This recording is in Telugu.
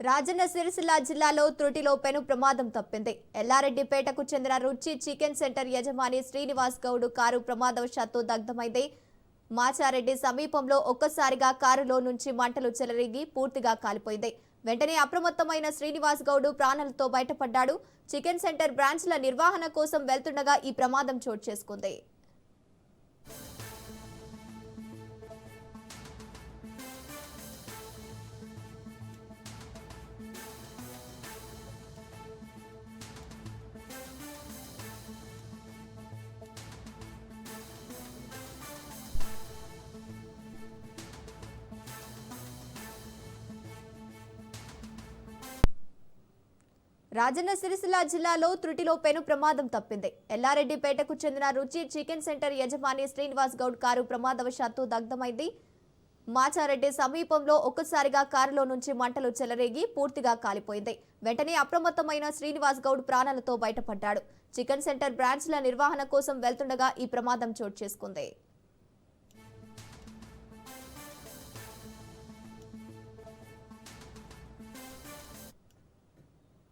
రాజన్న సిరిసిల్ల జిల్లాలో త్రుటిలో పెను ప్రమాదం తప్పింది. ఎల్లారెడ్డిపేటకు చెందిన రుచి చికెన్ సెంటర్ యజమాని శ్రీనివాస్ గౌడ్ కారు ప్రమాదవశాత్తు దగ్ధమైంది. మాచారెడ్డి సమీపంలో ఒక్కసారిగా కారులో నుంచి మంటలు చెలరేగి పూర్తిగా కాలిపోయింది. వెంటనే అప్రమత్తమైన శ్రీనివాస్ గౌడ్ ప్రాణాలతో బయటపడ్డాడు. చికెన్ సెంటర్ బ్రాంచ్ల నిర్వహణ కోసం వెళ్తుండగా ఈ ప్రమాదం చోటు చేసుకుంది. రాజన్న సిరిసిల్ల జిల్లాలో త్రుటిలో పెను ప్రమాదం తప్పింది. ఎల్లారెడ్డిపేటకు చెందిన రుచి చికెన్ సెంటర్ యజమాని శ్రీనివాస్ గౌడ్ కారు ప్రమాదవశాత్తు దగ్ధమైంది. మాచారెడ్డి సమీపంలో ఒక్కసారిగా కారులో నుంచి మంటలు చెలరేగి పూర్తిగా కాలిపోయింది. వెంటనే అప్రమత్తమైన శ్రీనివాస్ గౌడ్ ప్రాణాలతో బయటపడ్డాడు. చికెన్ సెంటర్ బ్రాంచ్ల నిర్వహణ కోసం వెళ్తుండగా ఈ ప్రమాదం చోటు చేసుకుంది.